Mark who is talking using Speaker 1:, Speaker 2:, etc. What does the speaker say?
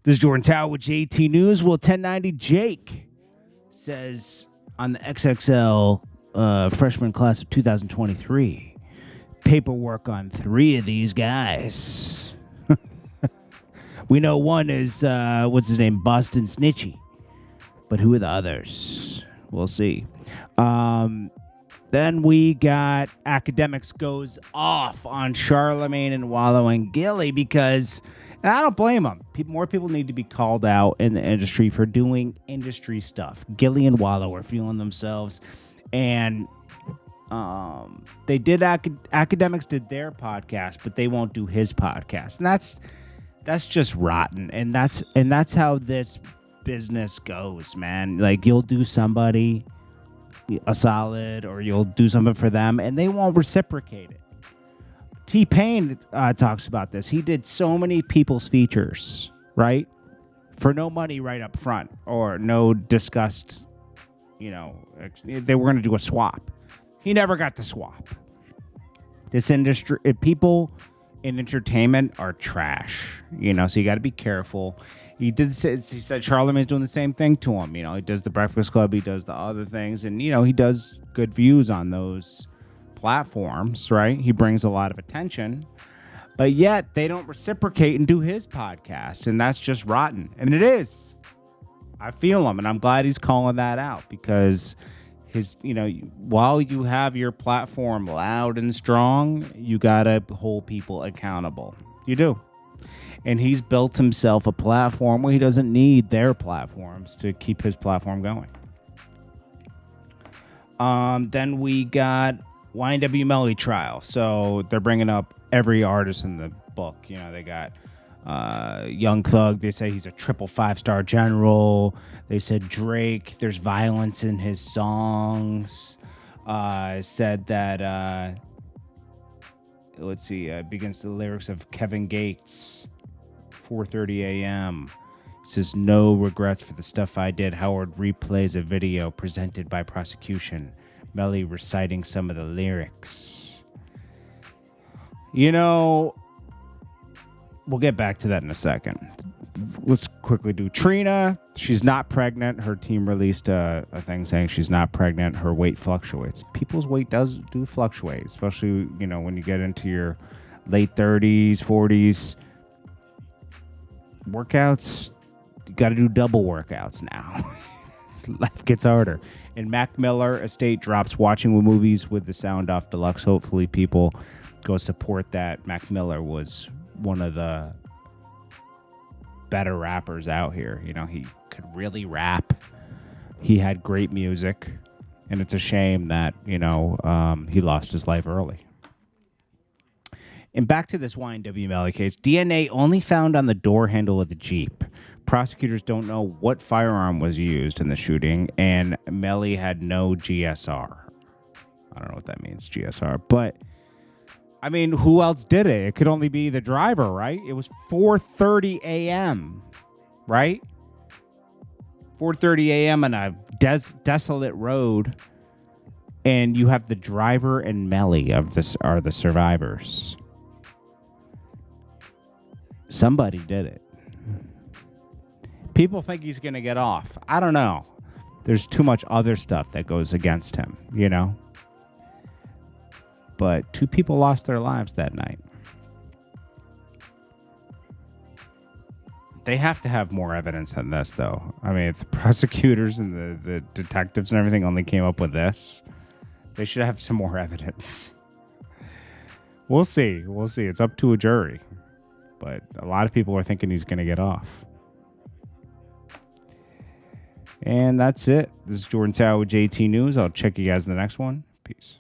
Speaker 1: This is Jordan Tower with JT News. Well, 1090 Jake says on the XXL freshman class of 2023, paperwork on 3 of these guys. We know one is, what's his name, Boston Snitchy. But who are the others? We'll see. Then we got Akademiks goes off on Charlamagne and Wallo and Gille because, and I don't blame them. More people need to be called out in the industry for doing industry stuff. Gille and Wallo are feeling themselves, and they did Akademiks did their podcast, but they won't do his podcast, and that's just rotten. And that's how this business goes, man. Like, you'll do somebody a solid, or you'll do something for them, and they won't reciprocate it. T-Pain talks about this. He did so many people's features, right, for no money right up front, or no discussed, they were going to do a swap. He never got the swap. This industry, people in entertainment are trash, so you got to be careful. He said Charlamagne's doing the same thing to him. He does the Breakfast Club, he does the other things, and he does good views on those platforms, right? He brings a lot of attention, but yet they don't reciprocate and do his podcast, and that's just rotten. And it is. I feel him, and I'm glad he's calling that out, because while you have your platform loud and strong, you gotta hold people accountable. You do. And he's built himself a platform where he doesn't need their platforms to keep his platform going. Then we got YNW Melly trial. So they're bringing up every artist in the book. They got Young Thug. They say he's a 5-star general. They said Drake, there's violence in his songs. Said that, begins the lyrics of Kevin Gates. 4:30 a.m. says, no regrets for the stuff I did. Howard replays a video presented by prosecution. Melly reciting some of the lyrics. We'll get back to that in a second. Let's quickly do Trina. She's not pregnant. Her team released a thing saying she's not pregnant. Her weight fluctuates. People's weight do fluctuate, especially, when you get into your late 30s, 40s. Workouts, you got to do double workouts now. Life gets harder. And Mac Miller estate drops watching movies with the sound off deluxe. Hopefully people go support that. Mac Miller was one of the better rappers out here. He could really rap. He had great music, and it's a shame that he lost his life early. And back to this YNW Melly case, DNA only found on the door handle of the Jeep. Prosecutors don't know what firearm was used in the shooting, and Melly had no GSR. I don't know what that means, GSR. But, who else did it? It could only be the driver, right? It was 4:30 a.m., right? 4:30 a.m. on a desolate road, and you have the driver and Melly of this are the survivors. Somebody did it. People think he's going to get off. I don't know. There's too much other stuff that goes against him, But 2 people lost their lives that night. They have to have more evidence than this, though. If the prosecutors and the detectives and everything only came up with this, they should have some more evidence. We'll see. It's up to a jury. But a lot of people are thinking he's going to get off. And that's it. This is Jordan Tower with JT News. I'll check you guys in the next one. Peace.